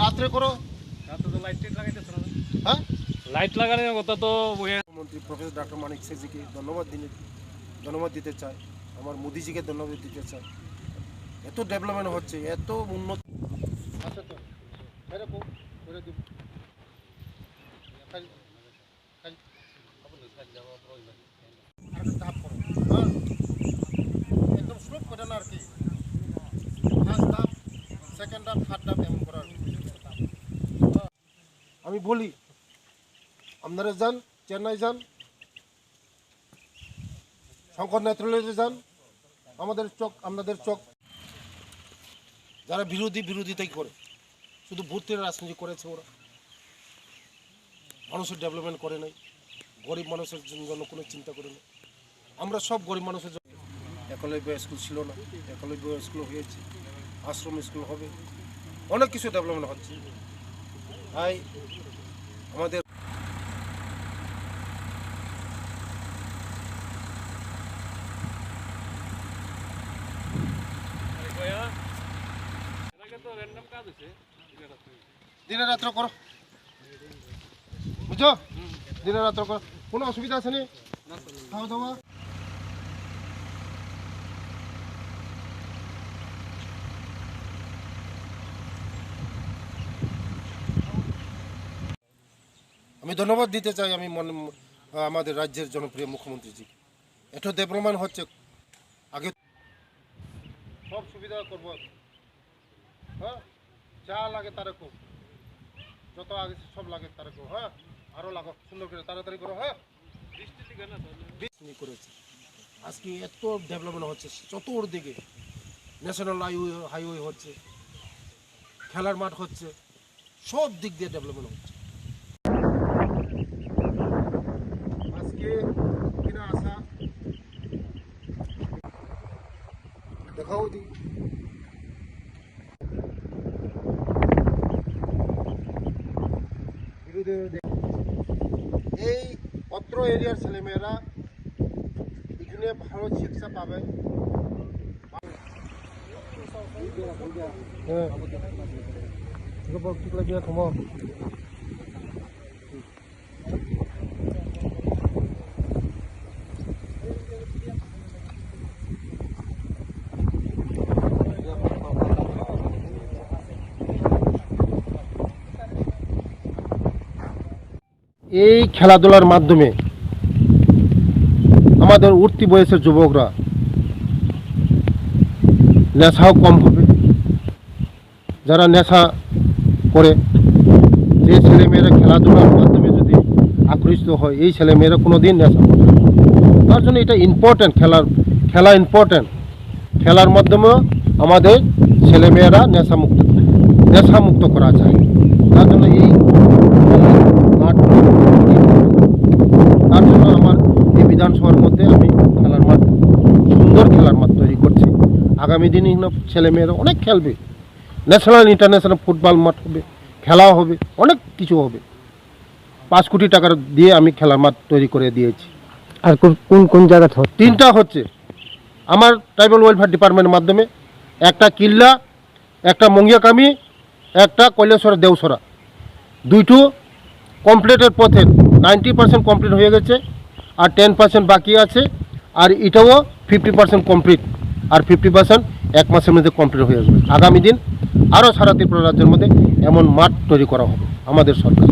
রাত্রে করো। রাতে তো লাইট লাগাইতেছ না। হ্যাঁ, লাইট লাগানোর কথা তো মুখ্যমন্ত্রী প্রফেসর ডক্টর মানিক শেখজিকে ধন্যবাদ দিতে চাই, আমার মোদিজিকে ধন্যবাদ দিতে চাই। এত ডেভেলপমেন্ট হচ্ছে, এত উন্নত। আচ্ছা তো এরকম করে দিব। চাপ করো, হ্যাঁ একদম স্লোপ করে না আর কি। ফার্স্ট ধাপ, সেকেন্ড ধাপ, থার্ড ধাপ এমন করার। আমি বলি আপনারা যান, চেন্নাই যান, শঙ্কর নেত্রালয়ে যান, আপনাদের চোখ যারা বিরোধিতাই করে, শুধু ভোটের রাজনীতি করেছে ওরা, মানুষের ডেভেলপমেন্ট করে নাই, গরিব মানুষের জন্য কোনো চিন্তা করে নাই। আমরা সব গরিব মানুষের জন্য। একলব্য স্কুল ছিল না, একলব্য স্কুল হয়েছে, আশ্রম স্কুল হবে, অনেক কিছু ডেভেলপমেন্ট হচ্ছে। তাই আমাদের দিনে রাত্র করো, বুঝছো, দিনে রাত্র করো, কোনো অসুবিধা আছে না? খাওয়া দাওয়া আমি ধন্যবাদ দিতে চাই আমাদের রাজ্যের জনপ্রিয় মুখ্যমন্ত্রীজি। এত ডেভেলপমেন্ট হচ্ছে, আগে সব সুবিধা করবো। হ্যাঁ, যা লাগে তারা খুব, যত আগে সব লাগে তারা খুব। হ্যাঁ, আরও লাগো, সুন্দর করে তাড়াতাড়ি করো। হ্যাঁ, করেছে আজকে এত ডেভেলপমেন্ট হচ্ছে চতুর্দিকে, ন্যাশনাল হাইওয়ে হচ্ছে, খেলার মাঠ হচ্ছে, সব দিক দিয়ে ডেভেলপমেন্ট হচ্ছে। আজকে কিনা আসা দেখাও দি এই অত্র এরিয়ার ছেলেমেয়েরা এখানে ভালো শিক্ষা পাবে। এই খেলাধুলার মাধ্যমে আমাদের উঠতি বয়সের যুবকরা নেশাও কম হবে। যারা নেশা করে, যে ছেলেমেয়েরা খেলাধুলার মাধ্যমে যদি আকৃষ্ট হয়, এই ছেলেমেয়েরা কোনো দিন নেশা করে না। তার জন্য এটা ইম্পর্ট্যান্ট, খেলা ইম্পর্ট্যান্ট। খেলার মাধ্যমেও আমাদের ছেলেমেয়েরা নেশামুক্ত করা যায়। তার জন্য এই মাঠ, তার জন্য আমার এই বিধানসভার মধ্যে আমি সুন্দর খেলার মাঠ তৈরি করছি। আগামী দিনে ছেলেমেয়েরা অনেক খেলবে, ন্যাশনাল ইন্টারন্যাশনাল ফুটবল মাঠ হবে, খেলা হবে, অনেক কিছু হবে। 5 কোটি টাকা দিয়ে আমি খেলার মাঠ তৈরি করে দিয়েছি। আর কোন কোন জায়গা? 3টা হচ্ছে আমার ট্রাইবাল ওয়েলফেয়ার ডিপার্টমেন্টের মাধ্যমে, একটা কিল্লা, একটা মঙ্গিয়াকামি, একটা কৈলাসরা দেওসরা। 2টো কমপ্লিটের পথে 90% কমপ্লিট হয়ে গেছে, আর 10% বাকি আছে। আর এটাও 50% কমপ্লিট, আর 50% 1 মাসের মধ্যে কমপ্লিট হয়ে যাবে। আগামী দিন আরও সারা ত্রিপুরা রাজ্যের মধ্যে এমন মাঠ তৈরি করা হবে আমাদের সরকার।